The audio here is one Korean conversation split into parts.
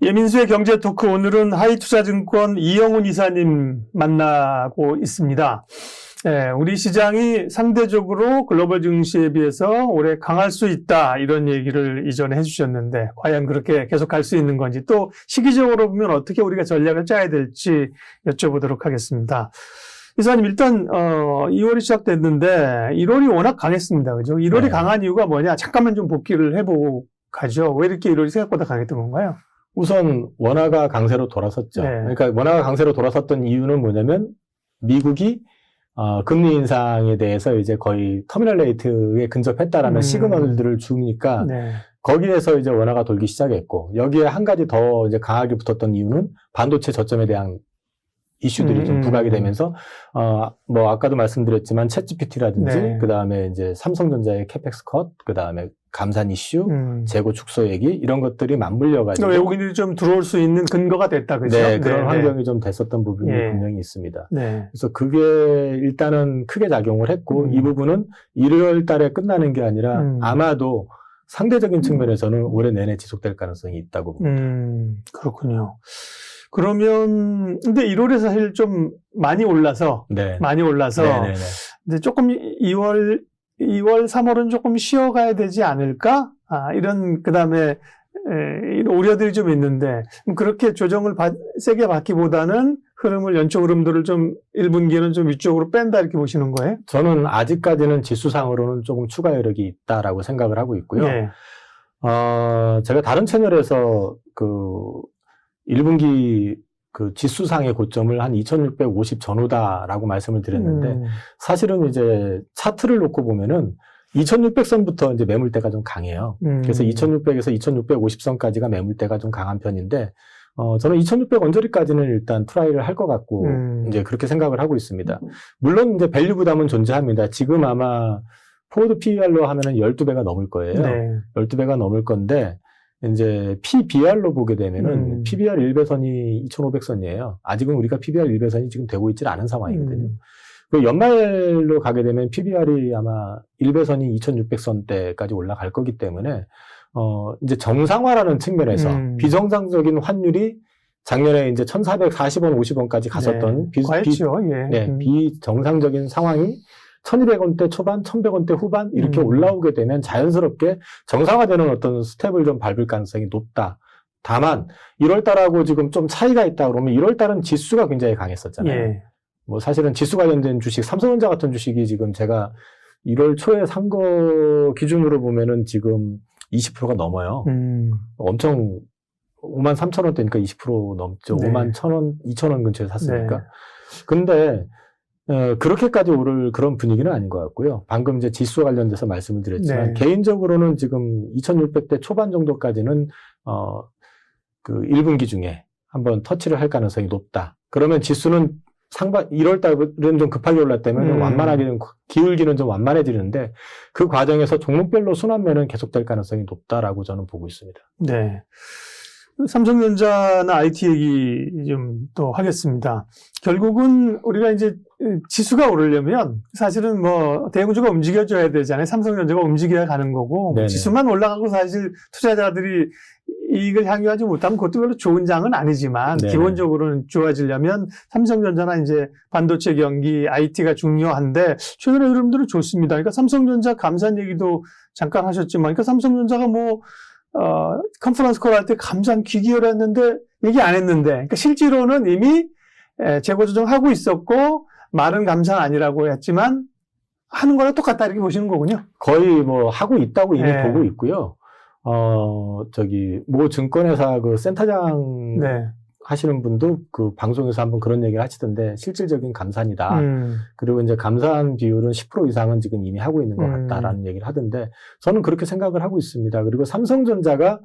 예민수의 경제 토크, 오늘은 하이투자증권 이영훈 이사님 만나고 있습니다. 우리 시장이 상대적으로 글로벌 증시에 비해서 올해 강할 수 있다, 이런 얘기를 이전에 해주셨는데 과연 그렇게 계속 갈 수 있는 건지, 또 시기적으로 보면 어떻게 우리가 전략을 짜야 될지 여쭤보도록 하겠습니다. 이사님, 일단 2월이 시작됐는데 1월이 워낙 강했습니다. 그죠? 1월이 네. 강한 이유가 뭐냐? 잠깐만 좀 복기를 해보고 가죠. 왜 이렇게 1월이 생각보다 강했던 건가요? 우선 원화가 강세로 돌아섰죠. 네. 그러니까 원화가 강세로 돌아섰던 이유는 뭐냐면 미국이 금리 인상에 대해서 이제 거의 터미널 레이트에 근접했다라는 시그널들을 주니까 네. 거기에서 이제 원화가 돌기 시작했고, 여기에 한 가지 더 이제 강하게 붙었던 이유는 반도체 저점에 대한 이슈들이 좀 부각이 되면서 뭐 아까도 말씀드렸지만 챗GPT라든지 네. 그다음에 이제 삼성전자의 캐펙스 컷, 그다음에 감산 이슈, 재고 축소 얘기, 이런 것들이 맞물려 가지고 그러니까 외국인들이 좀 들어올 수 있는 근거가 됐다, 그죠? 네, 그런 네, 환경이 좀 됐었던 부분이 예. 분명히 있습니다. 네. 그래서 그게 일단은 크게 작용을 했고, 이 부분은 1월 달에 끝나는 게 아니라 아마도 상대적인 측면에서는 올해 내내 지속될 가능성이 있다고 봅니다. 그렇군요. 그러면 근데 1월에 사실 좀 많이 올라서 네. 네네네. 이제 조금 2월, 3월은 조금 쉬어가야 되지 않을까? 이런 그다음에 이런 우려들이 좀 있는데, 그렇게 조정을 세게 받기보다는 흐름을, 연초 흐름들을 좀 1분기에는 좀 위쪽으로 뺀다, 이렇게 보시는 거예요? 저는 아직까지는 지수상으로는 조금 추가 여력이 있다라고 생각을 하고 있고요. 예. 제가 다른 채널에서 그 1분기 그 지수상의 고점을 한 2650 전후다라고 말씀을 드렸는데, 사실은 이제 차트를 놓고 보면은 2600선부터 이제 매물대가 좀 강해요. 그래서 2600에서 2650선까지가 매물대가 좀 강한 편인데, 저는 2600 언저리까지는 일단 트라이를 할 것 같고, 이제 그렇게 생각을 하고 있습니다. 물론 이제 밸류 부담은 존재합니다. 지금 아마 포워드 PER로 하면은 12배가 넘을 거예요. 네. 12배가 넘을 건데, 이제 PBR로 보게 되면은 PBR 1배선이 2500선이에요. 아직은 우리가 PBR 1배선이 지금 되고 있지 않은 상황이거든요. 그 연말로 가게 되면 PBR이 아마 1배선이 2600선대까지 올라갈 거기 때문에, 이제 정상화라는 측면에서 비정상적인 환율이 작년에 이제 1440원, 50원까지 갔었던 비정상적인 상황이 1200원대 초반, 1100원대 후반 이렇게 올라오게 되면 자연스럽게 정상화되는 어떤 스텝을 좀 밟을 가능성이 높다. 다만 1월달하고 지금 좀 차이가 있다 그러면 1월달은 지수가 굉장히 강했었잖아요. 예. 뭐 사실은 지수 관련된 주식, 삼성전자 같은 주식이 지금 제가 1월 초에 산 거 기준으로 보면은 지금 20%가 넘어요. 엄청 53,000원대니까 20% 넘죠. 네. 51,000원, 2,000원 근처에 샀으니까. 네. 근데 그렇게까지 오를 그런 분위기는 아닌 것 같고요. 방금 이제 지수와 관련돼서 말씀을 드렸지만, 네. 개인적으로는 지금 2600대 초반 정도까지는 그 1분기 중에 한번 터치를 할 가능성이 높다. 그러면 지수는 1월 달은 좀 급하게 올랐다면 완만하게 기울기는 좀 완만해지는데, 그 과정에서 종목별로 순환매는 계속될 가능성이 높다라고 저는 보고 있습니다. 네. 삼성전자나 IT 얘기 좀 또 하겠습니다. 결국은 우리가 이제 지수가 오르려면 사실은 뭐 대형주가 움직여줘야 되잖아요. 삼성전자가 움직여야 가는 거고, 네네. 지수만 올라가고 사실 투자자들이 이익을 향유하지 못하면 그것도 별로 좋은 장은 아니지만, 네네. 기본적으로는 좋아지려면 삼성전자나 이제 반도체 경기, IT가 중요한데, 최근의 흐름들은 좋습니다. 그러니까 삼성전자 감산 얘기도 잠깐 하셨지만, 그러니까 삼성전자가 뭐 컨퍼런스 콜 할 때 감산 귀기열 했는데 얘기 안 했는데, 그러니까 실제로는 이미 재고 조정하고 있었고 말은 감산 아니라고 했지만 하는 거랑 똑같다, 이렇게 보시는 거군요. 거의 뭐 하고 있다고 이미 네. 보고 있고요. 모 증권회사 그 센터장 네. 하시는 분도 그 방송에서 한번 그런 얘기를 하시던데, 실질적인 감산이다. 그리고 이제 감산 비율은 10% 이상은 지금 이미 하고 있는 것 같다라는 얘기를 하던데, 저는 그렇게 생각을 하고 있습니다. 그리고 삼성전자가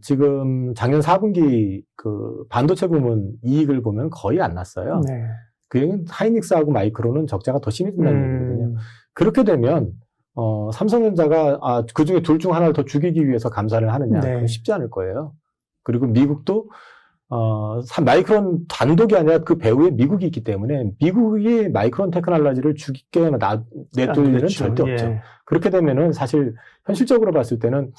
지금 작년 4분기 그 반도체 부문 이익을 보면 거의 안 났어요. 네. 그 하이닉스하고 마이크론은 적자가 더 심해진다는 얘기거든요. 그렇게 되면 삼성전자가 그 중에 둘 중 하나를 더 죽이기 위해서 감산을 하느냐, 네. 그건 쉽지 않을 거예요. 그리고 미국도 마이크론 단독이 아니라 그 배후에 미국이 있기 때문에 미국이 마이크론 테크놀로지를 죽이게 내둘 일은 그렇죠. 절대 없죠. 예. 그렇게 되면은 사실 현실적으로 봤을 때는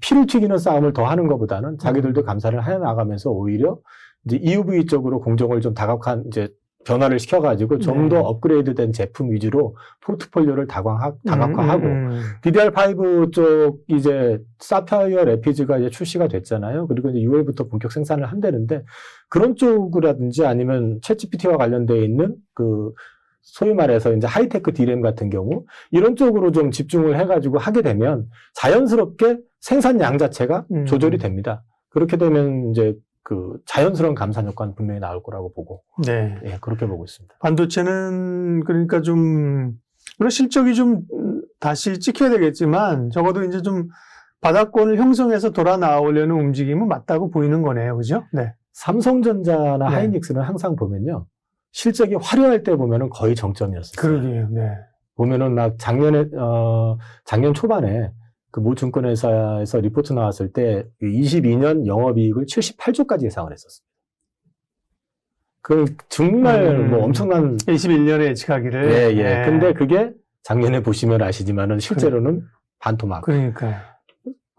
피를 튀기는 싸움을 더 하는 것보다는 자기들도 감사를 해 나가면서 오히려 이제 EUV 쪽으로 공정을 좀 다각한 이제 변화를 시켜가지고 좀 더 업그레이드된 제품 위주로 포트폴리오를 다각화하고 DDR5 쪽 이제 사파이어 레피즈가 이제 출시가 됐잖아요. 그리고 이제 6월부터 본격 생산을 한다는데 그런 쪽이라든지 아니면 챗GPT와 관련되어 있는 그 소위 말해서 이제 하이테크 D램 같은 경우 이런 쪽으로 좀 집중을 해가지고 하게 되면 자연스럽게 생산량 자체가 조절이 됩니다. 그렇게 되면 이제 그 자연스러운 감산 효과는 분명히 나올 거라고 보고, 네. 예, 그렇게 보고 있습니다. 반도체는 그러니까 좀 물론 실적이 좀 다시 찍혀야 되겠지만 적어도 이제 좀 바닥권을 형성해서 돌아 나오려는 움직임은 맞다고 보이는 거네요, 그죠? 네. 삼성전자나 네. 하이닉스는 항상 보면요 실적이 화려할 때 보면은 거의 정점이었어요. 그러게요, 네. 보면은 막 작년 초반에 그 모 증권회사에서 리포트 나왔을 때 22년 영업이익을 78조까지 예상을 했었어요. 그 정말 뭐 엄청난 21년에 예측하기를. 예. 네. 근데 그게 작년에 보시면 아시지만은 실제로는 반토막. 그러니까요.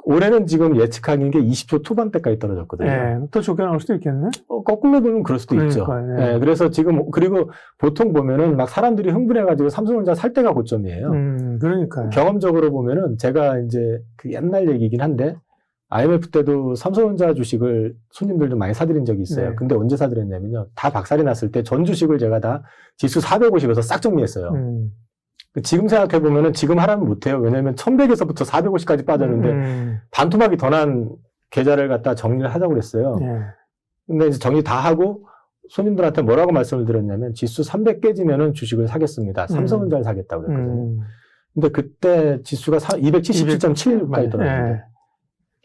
올해는 지금 예측하는 게 20조 초반대까지 떨어졌거든요. 네. 더 좋게 나올 수도 있겠네. 거꾸로 보면 그럴 수도 있죠. 네. 예, 그래서 지금 그리고 보통 보면은 막 사람들이 흥분해가지고 삼성전자 살 때가 고점이에요. 그러니까요. 경험적으로 보면은 제가 이제 그 옛날 얘기긴 한데 IMF 때도 삼성전자 주식을 손님들도 많이 사드린 적이 있어요. 네. 근데 언제 사드렸냐면요. 다 박살이 났을 때 전 주식을 제가 다 지수 450에서 싹 정리했어요. 지금 생각해보면은 지금 하라면 못해요. 왜냐면 1100에서부터 450까지 빠졌는데 반토막이 더 난 계좌를 갖다 정리를 하자고 그랬어요. 네. 근데 이제 정리 다 하고 손님들한테 뭐라고 말씀을 드렸냐면 지수 300 깨지면은 주식을 사겠습니다. 삼성전자를 사겠다고 그랬거든요. 근데 그때 지수가 277.7까지 떨어졌는데 네.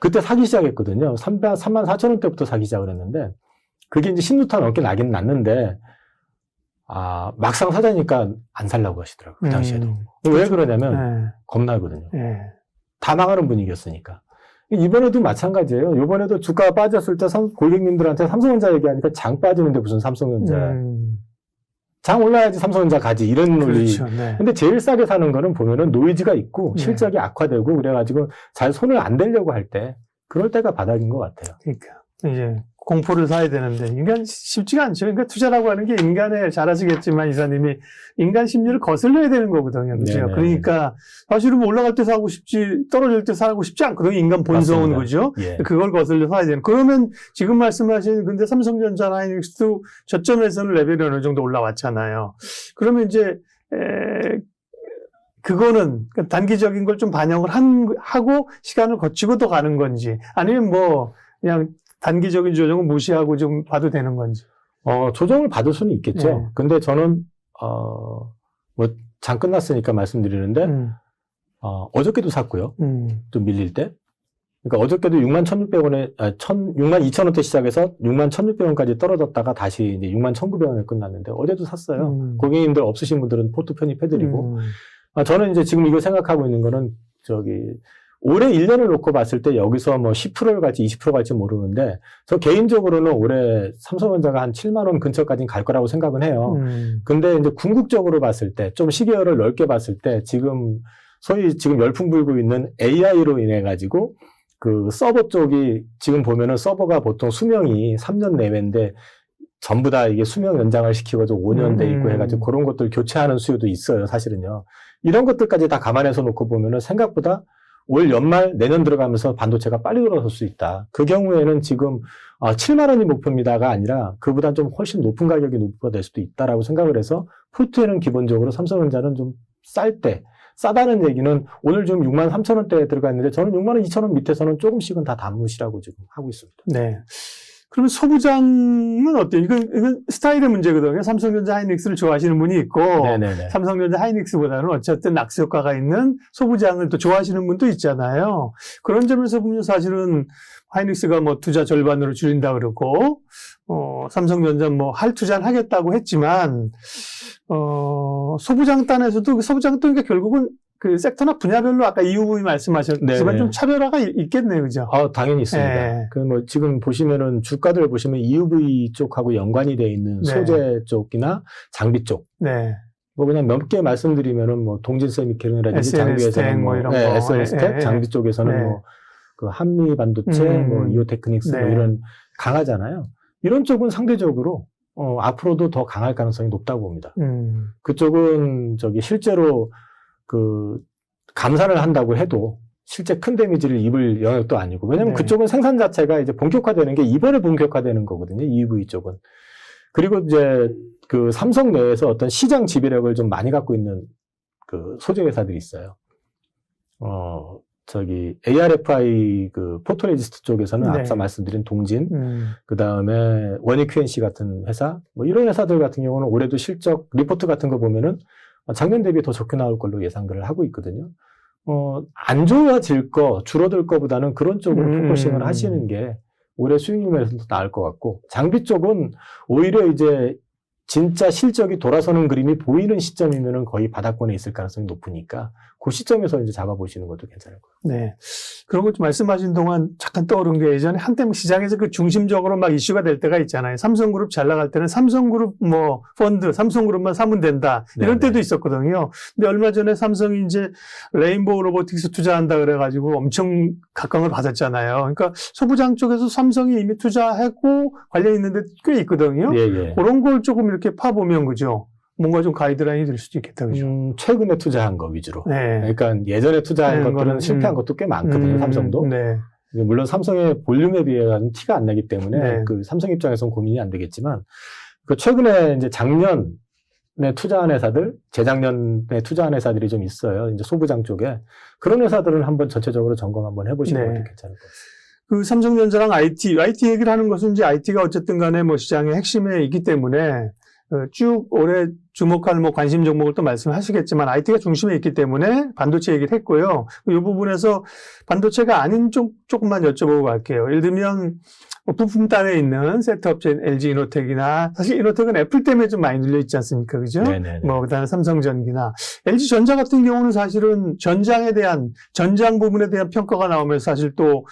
그때 사기 시작했거든요. 34,000원대부터 사기 시작을 했는데 그게 이제 10루타 넘게 나긴 났는데 막상 사자니까 안 살라고 하시더라고요. 그 당시에도. 왜 그러냐면 네. 겁나거든요. 네. 다 망하는 분위기였으니까. 이번에도 마찬가지예요. 이번에도 주가가 빠졌을 때 고객님들한테 삼성전자 얘기하니까 장 빠지는데 무슨 삼성전자. 장 올라야지 삼성전자 가지. 이런 논리. 그렇죠. 네. 근데 제일 싸게 사는 거는 보면은 노이즈가 있고 네. 실적이 악화되고 그래가지고 잘 손을 안 대려고 할 때 그럴 때가 바닥인 것 같아요. 그러니까 이제 공포를 사야 되는데 인간 쉽지가 않죠. 그러니까 투자라고 하는 게 인간의 잘 아시겠지만 이사님이 인간 심리를 거슬려야 되는 거거든요. 그죠? 네네. 그러니까 사실은 뭐 올라갈 때 사고 싶지 떨어질 때 사고 싶지 않거든요. 인간 본성은. 맞습니다. 그죠? 예. 그걸 거슬려 사야 되는. 그러면 지금 말씀하신 근데 삼성전자나 하이닉스도 저점에서는 레벨이 어느 정도 올라왔잖아요. 그러면 이제 그거는 단기적인 걸 좀 반영을 하고 시간을 거치고 또 가는 건지 아니면 뭐 그냥 단기적인 조정은 무시하고 좀 봐도 되는 건지. 조정을 받을 수는 있겠죠. 네. 근데 저는, 장 끝났으니까 말씀드리는데, 어저께도 샀고요. 좀 밀릴 때. 그러니까 어저께도 61,600원에, 62,000원대 시작해서 61,600원까지 떨어졌다가 다시 이제 61,900원에 끝났는데, 어제도 샀어요. 고객님들 없으신 분들은 포트 편입해드리고. 저는 이제 지금 이거 생각하고 있는 거는, 올해 1년을 놓고 봤을 때 여기서 뭐 10%를 갈지 20% 갈지 모르는데 저 개인적으로는 올해 삼성전자가 한 7만 원 근처까지는 갈 거라고 생각은 해요. 근데 이제 궁극적으로 봤을 때 좀 시계열을 넓게 봤을 때 지금 소위 지금 열풍 불고 있는 AI로 인해 가지고 그 서버 쪽이 지금 보면은 서버가 보통 수명이 3년 내외인데 전부 다 이게 수명 연장을 시키고서 5년 돼 있고 해가지고 그런 것들 교체하는 수요도 있어요, 사실은요. 이런 것들까지 다 감안해서 놓고 보면은 생각보다 올 연말 내년 들어가면서 반도체가 빨리 돌아설 수 있다. 그 경우에는 지금 7만 원이 목표입니다가 아니라 그보다 좀 훨씬 높은 가격이 목표가 될 수도 있다라고 생각을 해서 포트에는 기본적으로 삼성전자는 좀 쌀 때 싸다는 얘기는 오늘 지금 63,000원대에 들어가 있는데 저는 62,000원 밑에서는 조금씩은 다 담으시라고 지금 하고 있습니다. 네. 그러면 소부장은 어때요? 이건 스타일의 문제거든요. 삼성전자 하이닉스를 좋아하시는 분이 있고, 네네네. 삼성전자 하이닉스보다는 어쨌든 낙수 효과가 있는 소부장을 또 좋아하시는 분도 있잖아요. 그런 점에서 보면 사실은 하이닉스가 뭐 투자 절반으로 줄인다 그러고, 삼성전자 뭐 할 투자는 하겠다고 했지만, 소부장 단에서도 소부장 또 그러니까 결국은 그 섹터나 분야별로 아까 EUV 말씀하셨지만 네네. 좀 차별화가 있겠네요, 그죠? 당연히 있습니다. 네. 그 뭐 지금 보시면은 주가들 보시면 EUV 쪽하고 연관이 돼 있는 네. 소재 쪽이나 장비 쪽. 네. 뭐 그냥 몇 개 말씀드리면은 뭐 동진 세미케론이라든지 SNS 장비에서는 뭐 이런 네, 거. SNS 예, 예. 장비 쪽에서는 네. 뭐 그 한미 반도체, 뭐 이오테크닉스 뭐 네. 이런 강하잖아요. 이런 쪽은 상대적으로 앞으로도 더 강할 가능성이 높다고 봅니다. 그쪽은 실제로 그 감산을 한다고 해도 실제 큰 데미지를 입을 영역도 아니고, 왜냐면 네. 그쪽은 생산 자체가 이제 본격화되는 게 이번에 본격화되는 거거든요. EV 쪽은. 그리고 이제 그 삼성 내에서 어떤 시장 지배력을 좀 많이 갖고 있는 그 소재 회사들이 있어요. ARFI 그 포토레지스트 쪽에서는 네. 앞서 말씀드린 동진, 그 다음에 원익 QNC 같은 회사, 뭐 이런 회사들 같은 경우는 올해도 실적 리포트 같은 거 보면은 작년 대비 더 좋게 나올 걸로 예상들을 하고 있거든요. 안 좋아질 거, 줄어들 거보다는 그런 쪽으로 포커싱을 하시는 게 올해 수익률 면에서도 나을 것 같고, 장비 쪽은 오히려 이제 진짜 실적이 돌아서는 그림이 보이는 시점이면은 거의 바닥권에 있을 가능성이 높으니까 그 시점에서 이제 잡아보시는 것도 괜찮을 것 같아요. 네. 그런 것 좀 말씀하신 동안 잠깐 떠오른 게 예전에 한때 시장에서 그 중심적으로 막 이슈가 될 때가 있잖아요. 삼성그룹 잘 나갈 때는 삼성그룹 뭐 펀드, 삼성그룹만 사면 된다. 이런 네네. 때도 있었거든요. 근데 얼마 전에 삼성이 이제 레인보우 로보틱스 투자한다 그래가지고 엄청 각광을 받았잖아요. 그러니까 소부장 쪽에서 삼성이 이미 투자하고 관련 있는 데 꽤 있거든요. 예, 예. 그런 걸 조금 이렇게 파보면 그죠? 뭔가 좀 가이드라인이 될 수도 있겠다. 그죠? 최근에 투자한 거 위주로. 네. 그러니까 예전에 투자한 네, 것들은 거는, 실패한 것도 꽤 많거든요, 삼성도. 네. 물론 삼성의 볼륨에 비해서는 티가 안 나기 때문에 네. 그 삼성 입장에서는 고민이 안 되겠지만, 그 최근에 이제 작년에 투자한 회사들, 재작년에 투자한 회사들이 좀 있어요. 이제 소부장 쪽에. 그런 회사들은 한번 전체적으로 점검 한번 해보시는 네. 것도 괜찮을 것 같습니다. 그 삼성전자랑 IT 얘기를 하는 것은 이제 IT가 어쨌든 간에 뭐 시장의 핵심에 있기 때문에 쭉 올해 주목할 뭐 관심 종목을 또 말씀하시겠지만 IT가 중심에 있기 때문에 반도체 얘기를 했고요. 이 부분에서 반도체가 아닌 쪽 조금만 여쭤보고 갈게요. 예를 들면 부품단에 있는 셋업체 LG 이노텍이나, 사실 이노텍은 애플 때문에 좀 많이 눌려 있지 않습니까? 그죠? 네네네. 뭐 그다음에 삼성전기나 LG 전자 같은 경우는 사실은 전장 부분에 대한 평가가 나오면서 사실 또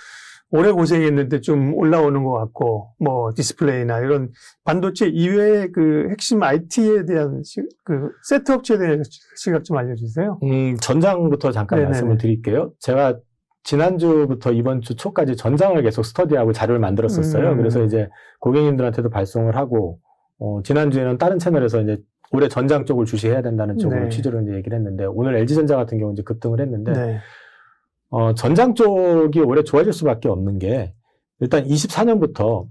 오래 고생했는데 좀 올라오는 것 같고, 뭐 디스플레이나 이런 반도체 이외의 그 핵심 IT에 대한 그 세트업체에 대한 시각 좀 알려주세요. 전장부터 잠깐 네네네. 말씀을 드릴게요. 제가 지난주부터 이번 주 초까지 전장을 계속 스터디하고 자료를 만들었었어요. 그래서 이제 고객님들한테도 발송을 하고, 지난주에는 다른 채널에서 이제 올해 전장 쪽을 주시해야 된다는 쪽으로 네. 취지로 이제 얘기를 했는데, 오늘 LG전자 같은 경우 이제 급등을 했는데, 네. 전장 쪽이 올해 좋아질 수밖에 없는 게, 일단 24년부터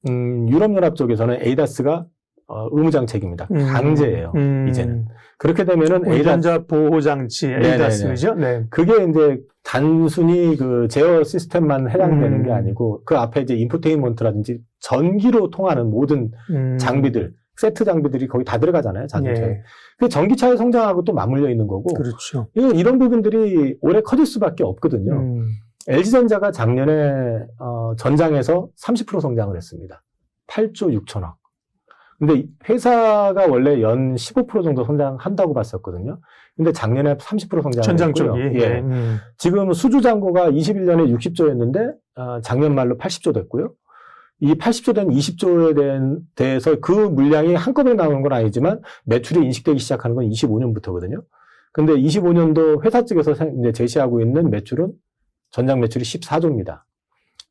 유럽연합 쪽에서는 에이다스가 의무장책입니다. 강제예요. 이제는. 그렇게 되면은 운전자 보호장치, 에이다스, 네네네. 그죠? 네. 그게 이제 단순히 그 제어 시스템만 해당되는 게 아니고, 그 앞에 이제 인포테인먼트라든지 전기로 통하는 모든 장비들, 세트 장비들이 거의 다 들어가잖아요, 자동차에. 예. 그 전기차의 성장하고 또 맞물려 있는 거고, 그렇죠. 이런 부분들이 올해 커질 수밖에 없거든요. LG전자가 작년에 전장에서 30% 성장을 했습니다. 8조 6천억. 근데 회사가 원래 연 15% 정도 성장한다고 봤었거든요. 근데 작년에 30% 성장을 전장 했고요. 쪽이. 예. 지금 수주 잔고가 21년에 60조였는데 작년 말로 80조 됐고요. 이 80조 된 20조에 대해서 그 물량이 한꺼번에 나오는 건 아니지만 매출이 인식되기 시작하는 건 25년부터거든요. 근데 25년도 회사 측에서 이제 제시하고 있는 매출은 전장 매출이 14조입니다.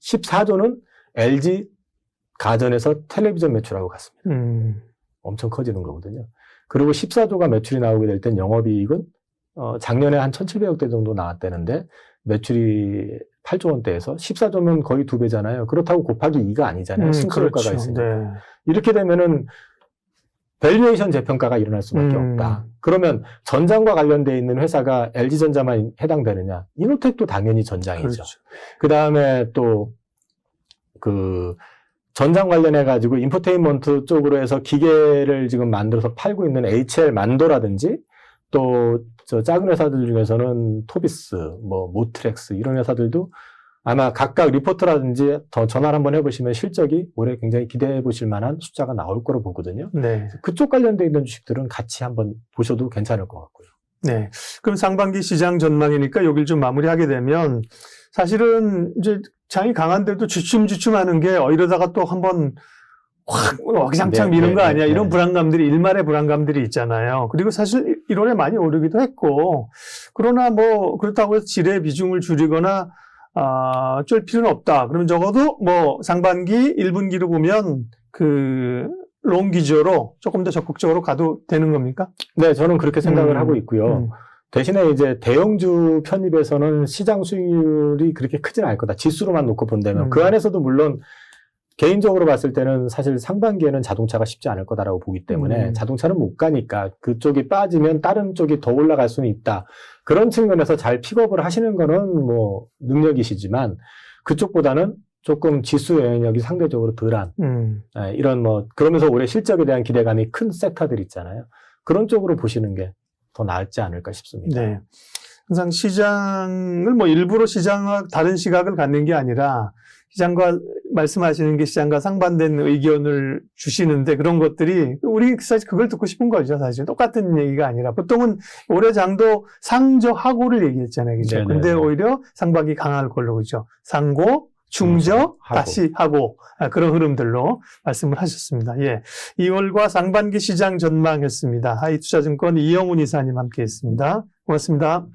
14조는 LG 가전에서 텔레비전 매출하고 같습니다. 엄청 커지는 거거든요. 그리고 14조가 매출이 나오게 될 땐 영업이익은 작년에 한 1,700억 대 정도 나왔다는데 매출이 8조 원대에서 14조면 거의 2배잖아요. 그렇다고 곱하기 2가 아니잖아요. 순차효과가 그렇죠. 있으니까. 네. 이렇게 되면은 밸류에이션 재평가가 일어날 수밖에 없다. 그러면 전장과 관련되어 있는 회사가 LG전자만 해당되느냐? 이노텍도 당연히 전장이죠. 그렇죠. 그 다음에 또 전장 관련해가지고 인포테인먼트 쪽으로 해서 기계를 지금 만들어서 팔고 있는 HL 만도라든지 또 저 작은 회사들 중에서는 토비스, 뭐 모트렉스 이런 회사들도 아마 각각 리포트라든지 더 전화를 한번 해보시면 실적이 올해 굉장히 기대해 보실 만한 숫자가 나올 거로 보거든요. 네. 그쪽 관련돼 있는 주식들은 같이 한번 보셔도 괜찮을 것 같고요. 네. 그럼 상반기 시장 전망이니까 여기를 좀 마무리하게 되면 사실은 이제 장이 강한데도 주춤주춤하는 게 이러다가 또 한번 확 어기장창 미는 거 아니야? 이런 불안감들이, 일말의 불안감들이 있잖아요. 그리고 사실 1월에 많이 오르기도 했고, 그러나 뭐 그렇다고 해서 질의 비중을 줄이거나 쫄 필요는 없다. 그러면 적어도 뭐 상반기 1분기로 보면 롱 기조로 조금 더 적극적으로 가도 되는 겁니까? 네, 저는 그렇게 생각을 하고 있고요. 대신에 이제 대형주 편입에서는 시장 수익률이 그렇게 크지는 않을 거다. 지수로만 놓고 본다면. 그 안에서도 물론 개인적으로 봤을 때는 사실 상반기에는 자동차가 쉽지 않을 거다라고 보기 때문에 자동차는 못 가니까 그쪽이 빠지면 다른 쪽이 더 올라갈 수는 있다. 그런 측면에서 잘 픽업을 하시는 거는 뭐 능력이시지만 그쪽보다는 조금 지수 영향력이 상대적으로 덜한 이런 뭐 그러면서 올해 실적에 대한 기대감이 큰 섹터들 있잖아요. 그런 쪽으로 보시는 게 더 나을지 않을까 싶습니다. 네. 항상 시장을 뭐 일부러 시장과 다른 시각을 갖는 게 아니라 시장과 말씀하시는 게 시장과 상반된 의견을 주시는데 그런 것들이 우리 사실 그걸 듣고 싶은 거죠. 사실 똑같은 얘기가 아니라 보통은 올해 장도 상저하고를 얘기했잖아요. 그죠? 네네. 근데 오히려 상반기 강할 걸로 그죠? 상고 중저, 하고. 다시 하고, 그런 흐름들로 말씀을 하셨습니다. 예. 2월과 상반기 시장 전망했습니다. 하이투자증권 이영훈 이사님 함께 했습니다. 고맙습니다.